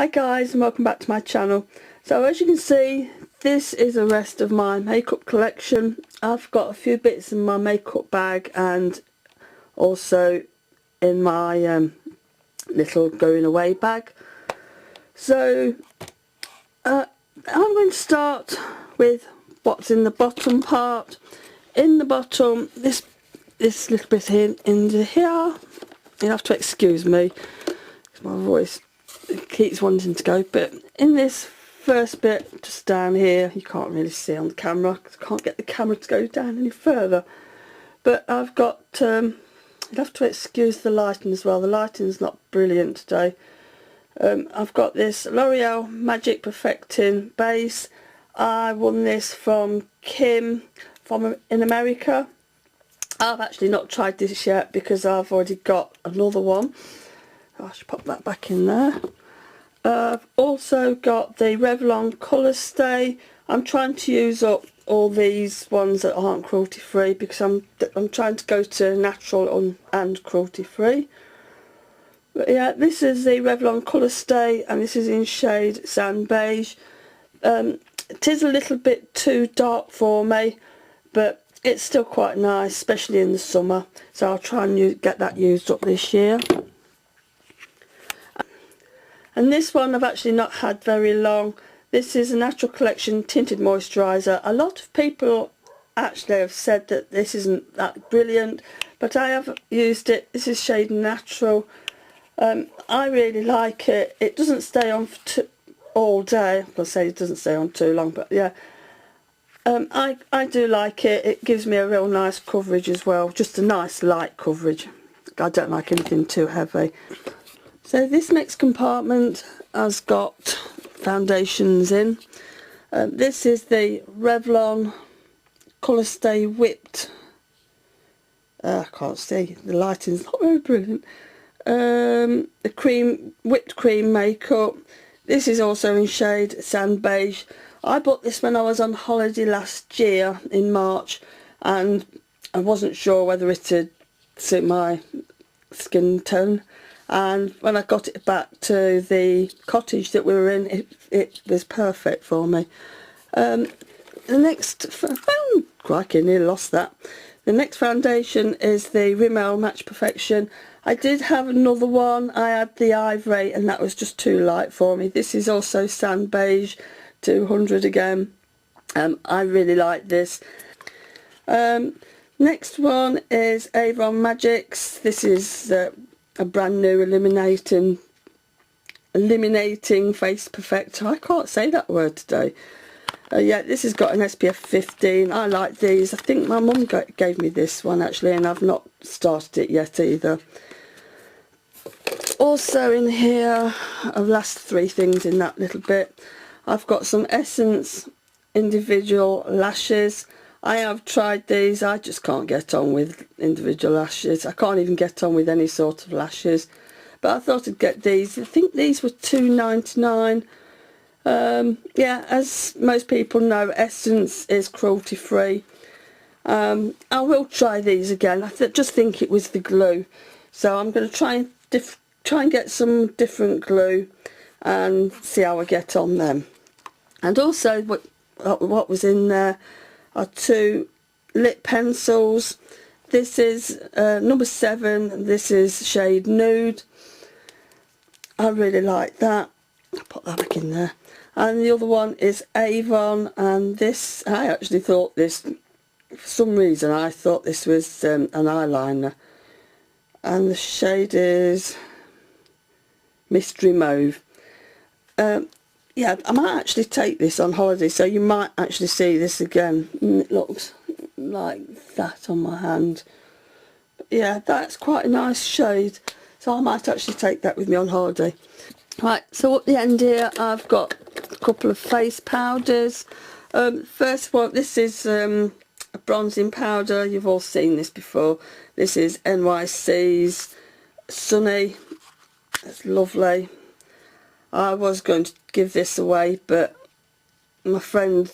Hi guys, and welcome back to my channel. So as you can see, this is the rest of my makeup collection. I've got a few bits in my makeup bag and also in my little going away bag. So I'm going to start with what's in the bottom part. In the bottom, this little bit here, into here, you'll have to excuse me because my voice keeps wanting to go, but in this first bit just down here, you can't really see on the camera because I can't get the camera to go down any further, but I've got you'll have to excuse the lighting as well. The lighting's not brilliant today. I've got this L'Oreal Magic Perfecting base. I won this from Kim in America. I've actually not tried this yet because I've already got another one. I should pop that back in there. I've also got the Revlon Colour Stay. I'm trying to use up all these ones that aren't cruelty free because I'm trying to go to natural and cruelty free. But yeah, this is the Revlon Colour Stay and this is in shade Sand Beige. It is a little bit too dark for me, but it's still quite nice, especially in the summer. So I'll try and get that used up this year. And this one I've actually not had very long. This is a Natural Collection Tinted Moisturiser. A lot of people actually have said that this isn't that brilliant, but I have used it. This is shade Natural. I really like it. It doesn't stay on for all day. I'll say it doesn't stay on too long, but yeah. I do like it. It gives me a real nice coverage as well. Just a nice light coverage. I don't like anything too heavy. So this next compartment has got foundations in. This is the Revlon Colour Stay Whipped. I can't see, the lighting's not very brilliant. The whipped cream makeup. This is also in shade Sand Beige. I bought this when I was on holiday last year in March and I wasn't sure whether it would suit my skin tone. And when I got it back to the cottage that we were in, it was perfect for me. The next, crikey, nearly lost that. The next foundation is the Rimmel Match Perfection. I did have another one. I had the Ivory and that was just too light for me. This is also Sand Beige 200 again. I really like this. Next one is Avon Magic's. This is a brand new illuminating face perfector. I can't say that word today. Yeah, this has got an SPF 15. I like these. I think my mum gave me this one actually, and I've not started it yet either. Also in here, I've last three things in that little bit. I've got some Essence individual lashes. I have tried these. I just can't get on with individual lashes. I can't even get on with any sort of lashes. But I thought I'd get these. I think these were £2.99. Yeah, as most people know, Essence is cruelty free. I will try these again. I just think it was the glue. So I'm going to try and get some different glue and see how I get on them. And also what was in there are two lip pencils. This is number 7. This is shade Nude. I really like that. I'll put that back in there. And the other one is Avon, and this, I actually thought this, for some reason I thought this was an eyeliner, and the shade is Mystery Mauve. Yeah, I might actually take this on holiday, so you might actually see this again. It looks like that on my hand. But yeah, that's quite a nice shade, so I might actually take that with me on holiday. Right, so at the end here I've got a couple of face powders. First one, this is a bronzing powder. You've all seen this before. This is NYC's Sunny. It's lovely. I was going to give this away, but my friend,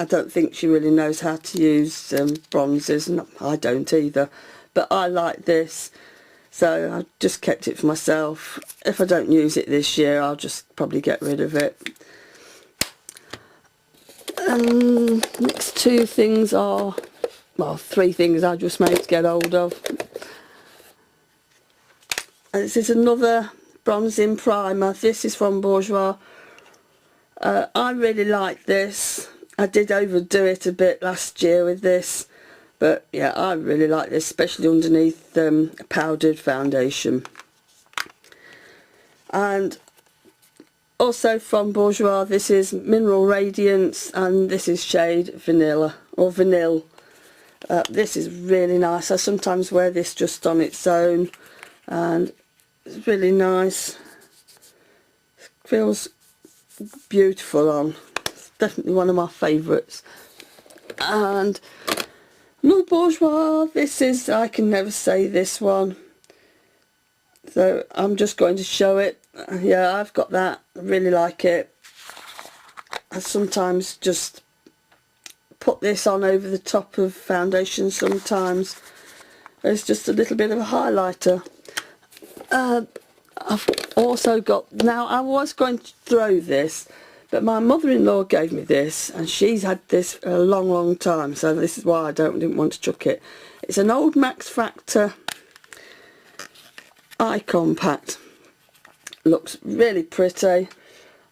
I don't think she really knows how to use bronzers, and I don't either, but I like this. so I just kept it for myself. If I don't use it this year, I'll just probably get rid of it. Next two things are, well, three things I just managed to get hold of. And this is another bronzing primer. This is from Bourjois. I really like this. I did overdo it a bit last year with this, but yeah, I really like this, especially underneath a powdered foundation. And also from Bourjois, this is Mineral Radiance, and this is shade Vanilla, or Vanille. This is really nice. I sometimes wear this just on its own, and it's really nice. Feels beautiful on. It's definitely one of my favourites. And another Bourjois, this is, I can never say this one, so I'm just going to show it. Yeah, I've got that. I really like it. I sometimes just put this on over the top of foundation sometimes. It's just a little bit of a highlighter. I've also got, now I was going to throw this, but my mother-in-law gave me this, and she's had this for a long time, so this is why I didn't want to chuck it. It's an old Max Factor eye compact. Looks really pretty.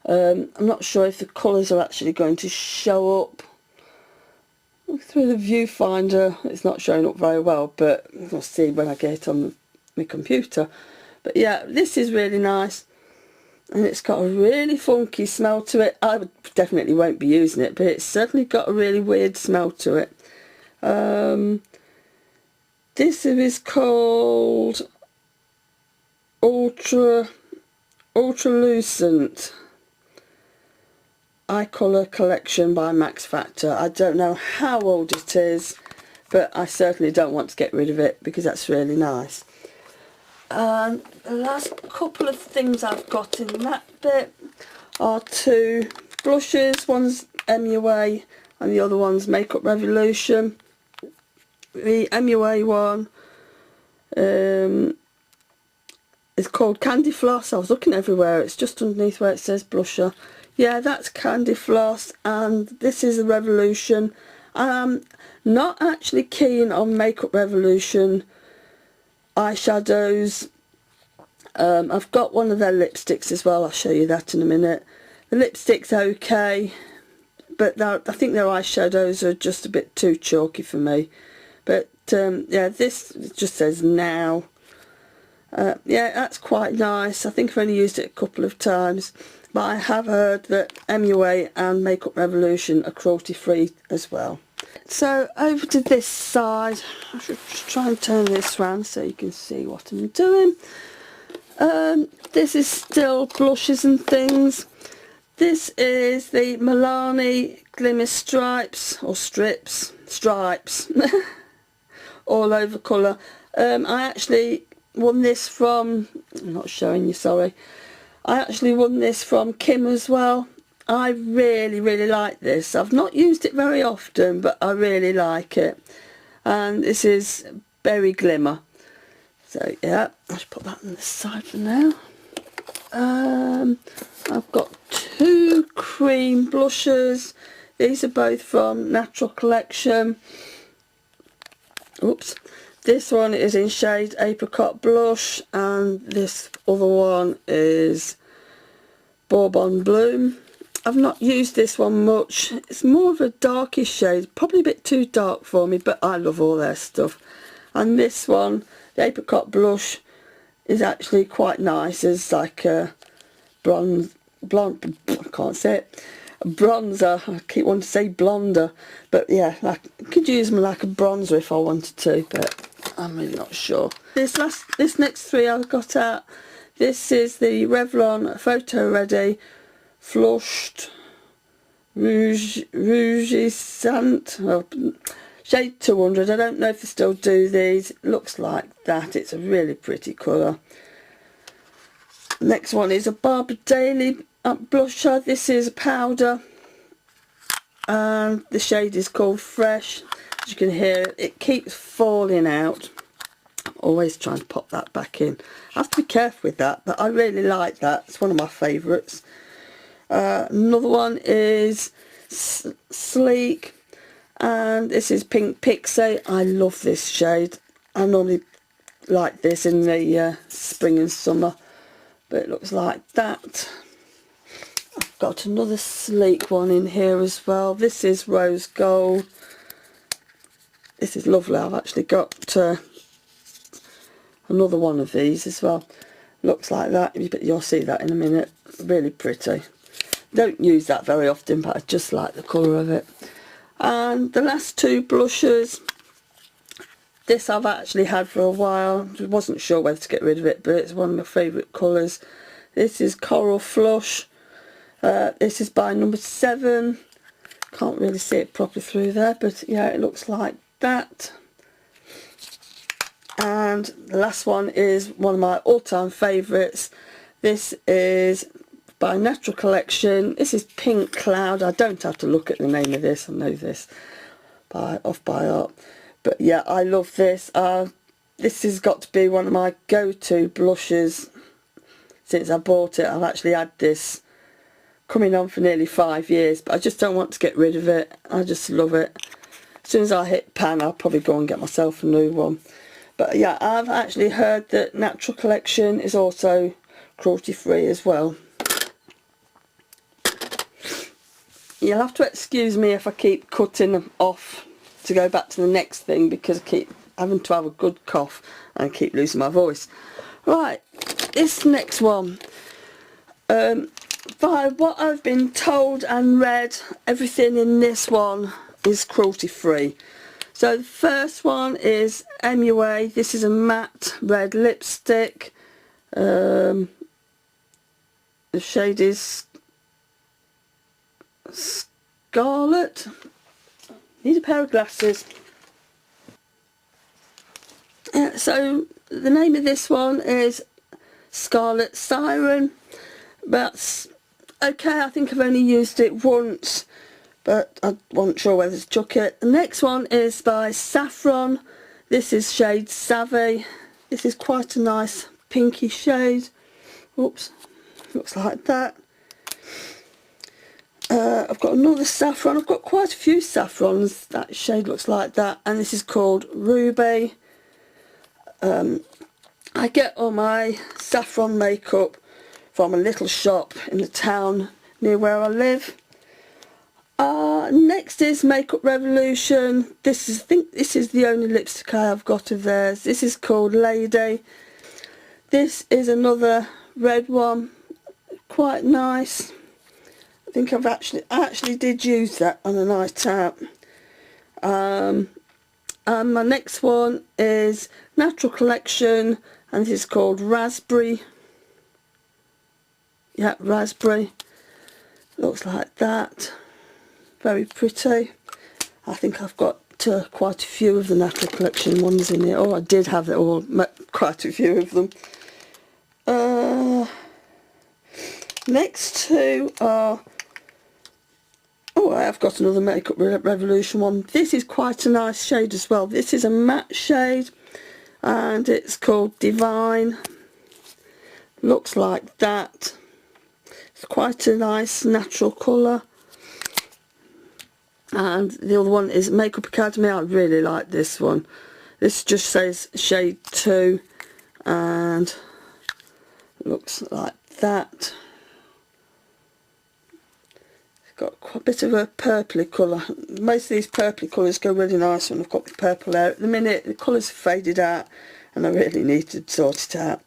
I'm not sure if the colours are actually going to show up through the viewfinder. It's not showing up very well, but we'll see when I get it on my computer. But yeah, this is really nice, and it's got a really funky smell to it. I definitely won't be using it, but it's certainly got a really weird smell to it. This is called Ultralucent Eye Colour Collection by Max Factor. I don't know how old it is, but I certainly don't want to get rid of it because that's really nice. And the last couple of things I've got in that bit are two blushes. One's MUA and the other one's Makeup Revolution. The MUA one is called Candy Floss. I was looking everywhere, it's just underneath where it says blusher. Yeah, that's Candy Floss, and this is the Revolution. I'm not actually keen on Makeup Revolution eyeshadows. I've got one of their lipsticks as well, I'll show you that in a minute. The lipstick's okay, but I think their eyeshadows are just a bit too chalky for me. But yeah, this just says Now. Yeah, that's quite nice. I think I've only used it a couple of times, but I have heard that MUA and Makeup Revolution are cruelty free as well. So over to this side, I should just try and turn this round so you can see what I'm doing. This is still blushes and things. This is the Milani Glimmer Stripes, or Stripes, all over colour. I actually won this from, I'm not showing you, sorry. I actually won this from Kim as well. I really like this. I've not used it very often, but I really like it. And this is Berry Glimmer. So yeah, I'll just put that on the side for now. I've got two cream blushes. These are both from Natural Collection. Oops. This one is in shade Apricot Blush, and this other one is Bourbon Bloom. I've not used this one much. It's more of a darkish shade, probably a bit too dark for me, but I love all their stuff. And this one, the Apricot Blush, is actually quite nice. It's like a blonde, I can't say it, a bronzer. I keep wanting to say blonder, but yeah, like, I could use them like a bronzer if I wanted to, but I'm really not sure. This next three I've got out. This is the Revlon Photo Ready Flushed Rougeissant, well, shade 200. I don't know if they still do these. It looks like that. It's a really pretty colour. Next one is a Barbara Daily blusher. This is a powder, and the shade is called Fresh. As you can hear, it keeps falling out. I'm always trying to pop that back in. I have to be careful with that, but I really like that. It's one of my favourites. Another one is Sleek, and this is Pink Pixie. I love this shade. I normally like this in the spring and summer, but it looks like that. I've got another Sleek one in here as well. This is Rose Gold. This is lovely. I've actually got another one of these as well. Looks like that, but you'll see that in a minute. Really pretty. Don't use that very often, but I just like the colour of it. And the last two blushes, this I've actually had for a while. I wasn't sure whether to get rid of it, but it's one of my favourite colours. This is Coral Flush. This is by number 7. Can't really see it properly through there, but yeah, it looks like that. And the last one is one of my all-time favourites. This is by Natural Collection. This is Pink Cloud. I don't have to look at the name of this. I know this off by heart. But yeah, I love this. This has got to be one of my go-to blushes since I bought it. I've actually had this coming on for nearly 5 years, but I just don't want to get rid of it. I just love it. As soon as I hit pan, I'll probably go and get myself a new one. But yeah, I've actually heard that Natural Collection is also cruelty free as well. You'll have to excuse me if I keep cutting them off to go back to the next thing, because I keep having to have a good cough and keep losing my voice. Right, this next one. By what I've been told and read, everything in this one is cruelty free. So the first one is MUA. This is a matte red lipstick. The shade is Scarlet. Need a pair of glasses. So the name of this one is Scarlet Siren. That's okay. I think I've only used it once, but I wasn't sure whether to chuck it. The next one is by Saffron. This is shade Savvy. This is quite a nice pinky shade. Oops, looks like that. I've got another saffron. I've got quite a few saffrons. That shade looks like that, and this is called Ruby. I get all my saffron makeup from a little shop in the town near where I live. Next is Makeup Revolution. I think this is the only lipstick I have got of theirs. This is called Lady. This is another red one, quite nice. I think I actually did use that on a night out. And my next one is Natural Collection, and this is called Raspberry. Yeah, Raspberry. Looks like that. Very pretty. I think I've got quite a few of the Natural Collection ones in here. Oh, I did have it all, quite a few of them. Next two are... Oh, I have got another Makeup Revolution one. This is quite a nice shade as well. This is a matte shade, and it's called Divine. Looks like that. It's quite a nice natural colour. And the other one is Makeup Academy. I really like this one. This just says shade 2, and looks like that. It's got quite a bit of a purpley colour. Most of these purpley colours go really nice when I've got the purple hair. At the minute the colours have faded out, and I really need to sort it out.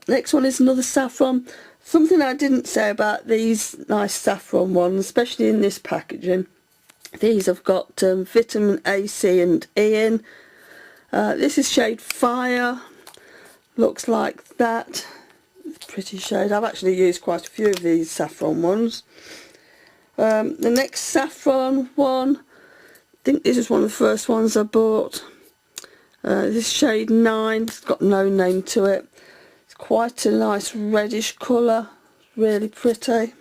Next one is another saffron. Something I didn't say about these nice saffron ones, especially in this packaging. These have got vitamin A, C and E in. This is shade Fire. Looks like that. Pretty shade. I've actually used quite a few of these saffron ones. The next saffron one, I think this is one of the first ones I bought. This shade 9. It's got no name to it. It's quite a nice reddish colour. Really pretty.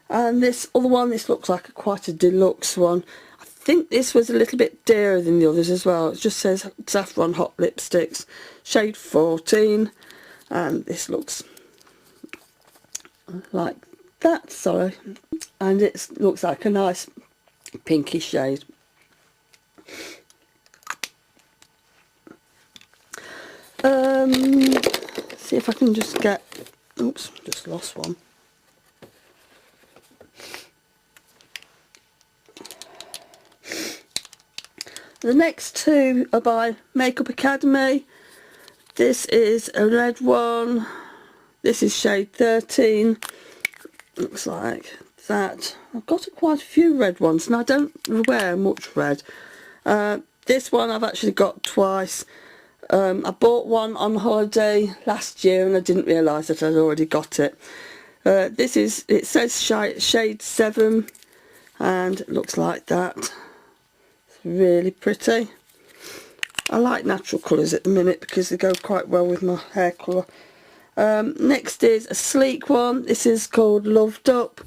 And this other one, this looks like quite a deluxe one. I think this was a little bit dearer than the others as well. It just says Saffron Hot Lipsticks, shade 14, and this looks like that, sorry, and it looks like a nice pinky shade. See if I can just get, oops, just lost one. The next two are by Makeup Academy. This is a red one. This is shade 13. Looks like that. I've got quite a few red ones and I don't wear much red. This one I've actually got twice. I bought one on holiday last year and I didn't realise that I'd already got it. This is, it says shade 7 and it looks like that. Really pretty. I like natural colours at the minute because they go quite well with my hair colour. Next is a sleek one. This is called Loved Up.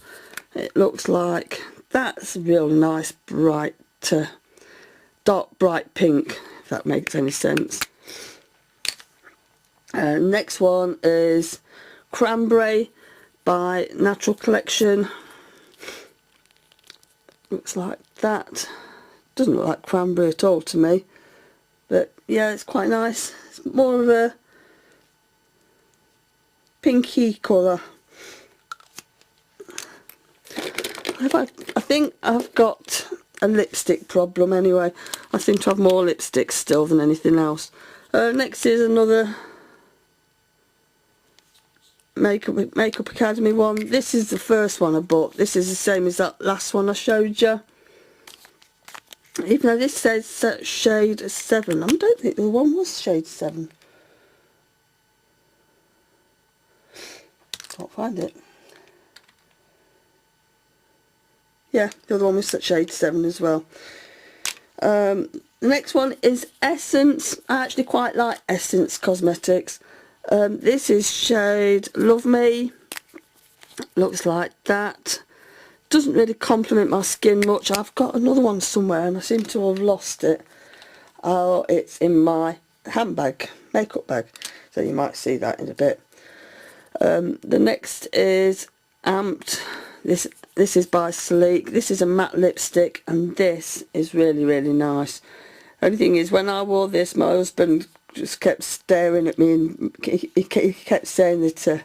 It looks like that's a real nice bright dark bright pink, if that makes any sense. Next one is Cranberry by Natural Collection. Looks like that. Doesn't look like cranberry at all to me, but yeah, it's quite nice. It's more of a pinky colour. I think I've got a lipstick problem anyway. I seem to have more lipsticks still than anything else. Next is another Makeup Academy one. This is the first one I bought. This is the same as that last one I showed you. Even though this says shade 7, I don't think the one was shade 7. Can't find it. Yeah, the other one was shade 7 as well. The next one is Essence. I actually quite like Essence Cosmetics. This is shade Love Me. Looks like that. Doesn't really complement my skin much. I've got another one somewhere and I seem to have lost it. Oh, it's in my handbag, makeup bag, so you might see that in a bit. The next is Amped. This is by Sleek. This is a matte lipstick and this is really, really nice. Only thing is, when I wore this, my husband just kept staring at me and he kept saying that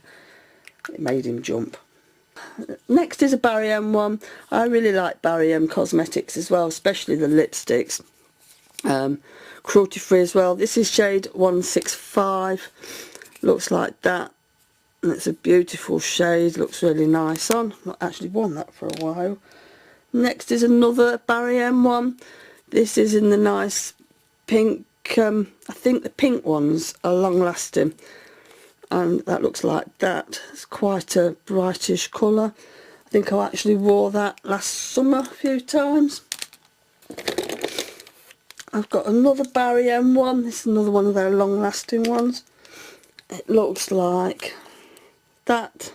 it made him jump. Next is a Barry M one. I really like Barry M Cosmetics as well, especially the lipsticks. Cruelty free as well. This is shade 165. Looks like that. And it's a beautiful shade. Looks really nice on. I've not actually worn that for a while. Next is another Barry M one. This is in the nice pink. I think the pink ones are long lasting. And that looks like that. It's quite a brightish colour. I think I actually wore that last summer a few times. I've got another Barry M one. This is another one of their long lasting ones. It looks like that.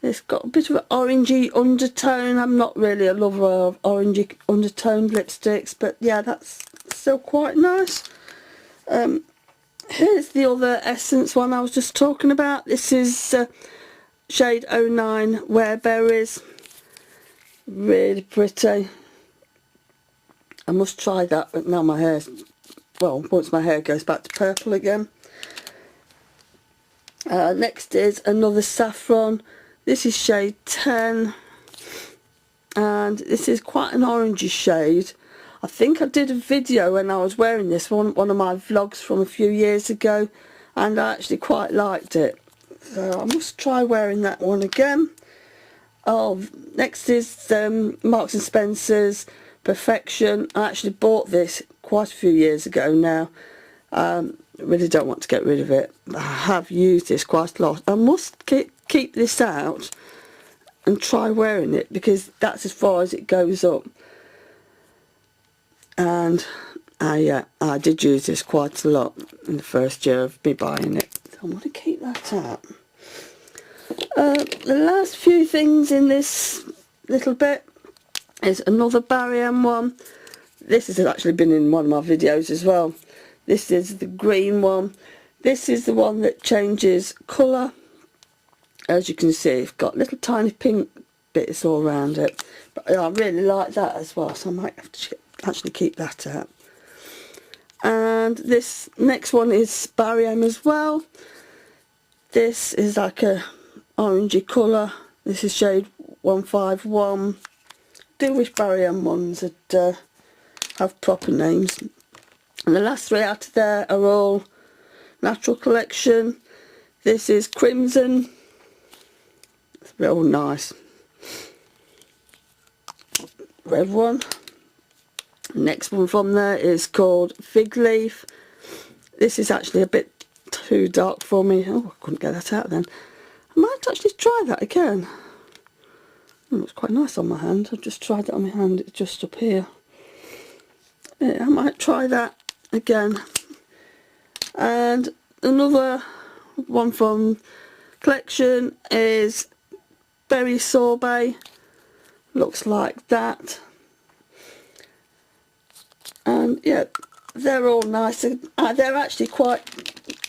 It's got a bit of an orangey undertone. I'm not really a lover of orangey undertoned lipsticks, but yeah, that's still quite nice. Here's the other Essence one I was just talking about. This is shade 09 Wereberries. Really pretty. I must try that, but now my hair's, well, once my hair goes back to purple again. Next is another Saffron. This is shade 10. And this is quite an orangey shade. I think I did a video when I was wearing this, one of my vlogs from a few years ago, and I actually quite liked it. So I must try wearing that one again. Oh, next is Marks and Spencer's Perfection. I actually bought this quite a few years ago now. Really don't want to get rid of it. I have used this quite a lot. I must keep this out and try wearing it because that's as far as it goes up. And I did use this quite a lot in the first year of me buying it. So I'm going to keep that out. The last few things in this little bit is another Barry M one. This has actually been in one of my videos as well. This is the green one. This is the one that changes colour. As you can see, it's got little tiny pink bits all around it. But I really like that as well, so I might have to actually keep that out. And this next one is Barry M as well. This is like a orangey colour. This is shade 151. I do wish Barry M ones would have proper names. And the last three out of there are all Natural Collection. This is Crimson. It's real nice. Red one. Next one from there is called Fig Leaf. This is actually a bit too dark for me. Oh, I couldn't get that out then. I might actually try that again. Oh, it's quite nice on my hand. I've just tried it on my hand. It's just up here. Yeah, I might try that again. And another one from collection is Berry Sorbet. Looks like that. And yeah, they're all nice. They're actually quite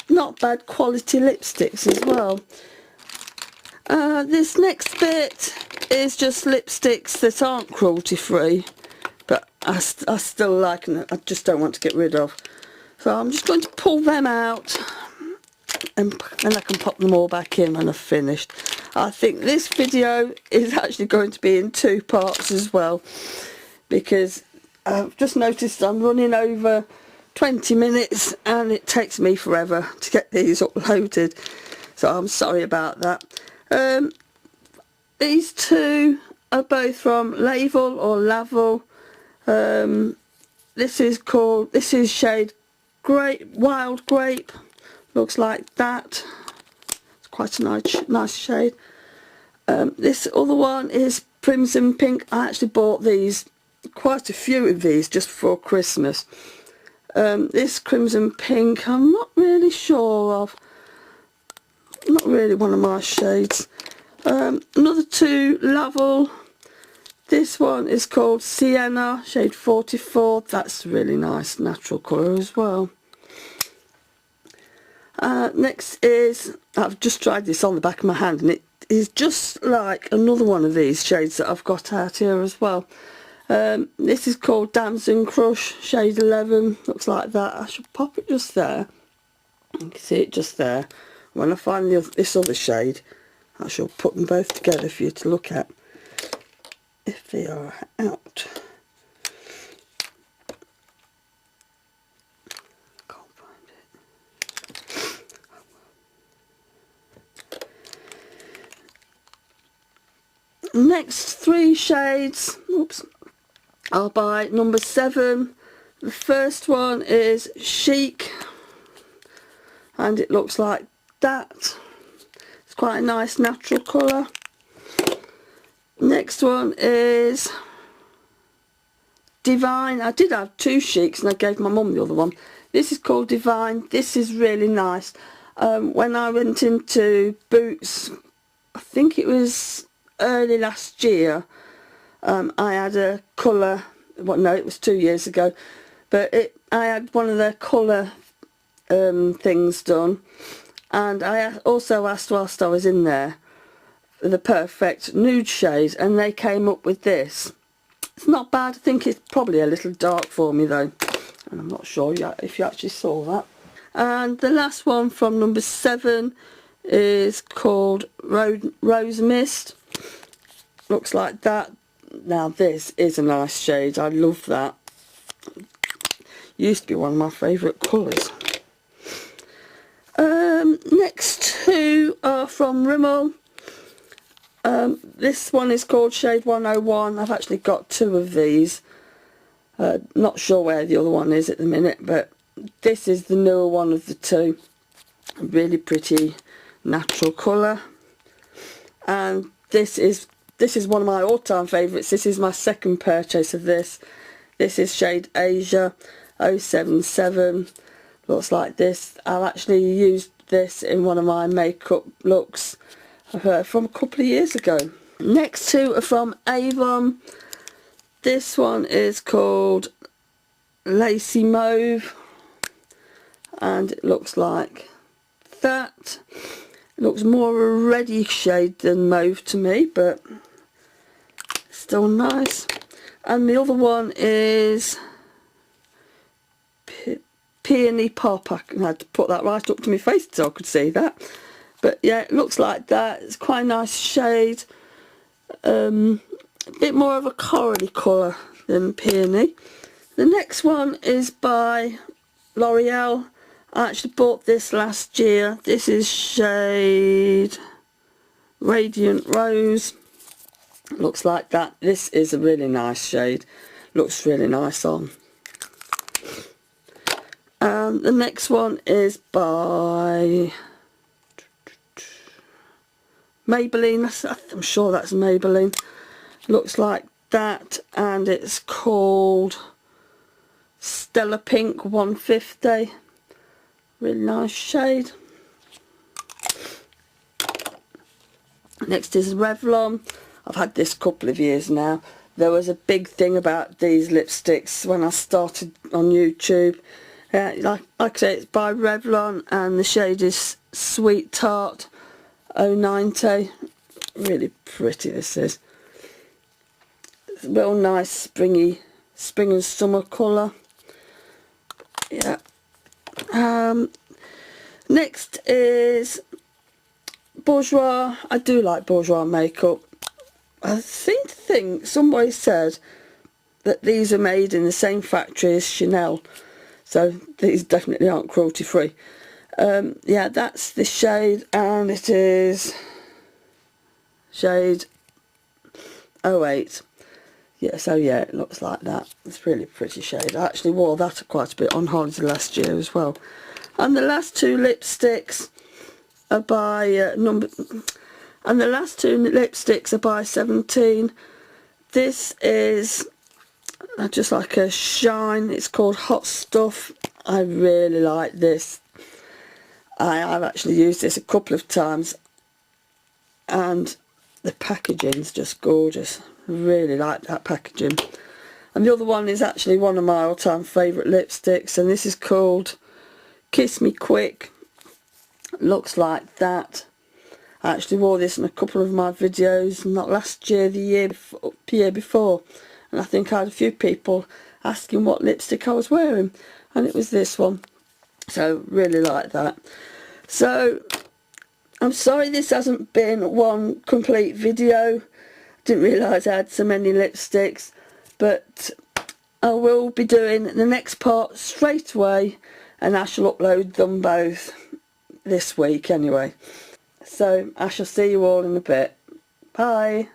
not bad quality lipsticks as well. This next bit is just lipsticks that aren't cruelty free, but I still like them. I just don't want to get rid of. So I'm just going to pull them out, and then I can pop them all back in when I've finished. I think this video is actually going to be in 2 parts as well, because I've just noticed I'm running over 20 minutes and it takes me forever to get these uploaded, so I'm sorry about that. These two are both from Lavel or Lavel. This is shade Wild Grape. Looks like that. It's quite a nice shade. This other one is Crimson Pink. I actually bought these, quite a few of these, just for Christmas. This Crimson Pink I'm not really sure of. Not really one of my shades. Another 2 Lavel. This one is called Sienna, shade 44. That's a really nice natural colour as well. Next is, I've just tried this on the back of my hand, and it is just like another one of these shades that I've got out here as well. This is called Damson Crush, shade 11. Looks like that. I should pop it just there. You can see it just there. When I find this other shade, I shall put them both together for you to look at if they are out. Can't find it. Next 3 shades, oops, are by number 7. The first one is Chic, and it looks like that. It's quite a nice natural colour. Next one is Divine. I did have 2 Chics and I gave my mum the other one. This is called Divine. This is really nice. When I went into Boots, I think it was early last year, I had a colour, well no, it was 2 years ago, but I had one of their colour things done, and I also asked whilst I was in there for the perfect nude shade, and they came up with this. It's not bad. I think it's probably a little dark for me though, and I'm not sure yet if you actually saw that. And the last one from number 7 is called Rose Mist. Looks like that. Now this is a nice shade. I love that. Used to be one of my favourite colours. Next 2 are from Rimmel. This one is called shade 101. I've actually got 2 of these. Not sure where the other one is at the minute, but this is the newer one of the 2. A really pretty natural colour. And this is one of my all-time favourites. This is my second purchase of this. This is shade Asia 077. Looks like this. I've actually used this in one of my makeup looks from a couple of years ago. Next 2 are from Avon. This one is called Lacy Mauve, and it looks like that. It looks more of a reddy shade than mauve to me, but still nice. And the other one is Peony Pawpax. I had to put that right up to my face so I could see that. But yeah, it looks like that. It's quite a nice shade. A bit more of a corally colour than Peony. The next one is by L'Oreal. I actually bought this last year. This is shade Radiant Rose. Looks like that. This is a really nice shade. Looks really nice on. The next one is by Maybelline. I'm sure that's Maybelline. Looks like that, and it's called Stellar Pink 150. Really nice shade. Next is Revlon. I've had this a couple of years now. There was a big thing about these lipsticks when I started on YouTube. Like I say, it's by Revlon, and the shade is Sweet Tart 090. Really pretty this is. It's a real nice spring and summer colour. Yeah. Next is Bourjois. I do like Bourjois makeup. I seem to think somebody said that these are made in the same factory as Chanel, so these definitely aren't cruelty free. Yeah, that's the shade, and it is shade 08. Yeah, so yeah, it looks like that. It's a really pretty shade. I actually wore that quite a bit on holiday last year as well. And the last two lipsticks are by the last two lipsticks are by 17. This is just like a shine. It's called Hot Stuff. I really like this. I've actually used this a couple of times, and the packaging's just gorgeous. Really like that packaging. And the other one is actually one of my all-time favourite lipsticks, and this is called Kiss Me Quick. Looks like that. I actually wore this in a couple of my videos, not last year, the year before, and I think I had a few people asking what lipstick I was wearing, and it was this one. So really like that. So I'm sorry this hasn't been one complete video. Didn't realise I had so many lipsticks, but I will be doing the next part straight away, and I shall upload them both this week anyway. So I shall see you all in a bit. Bye.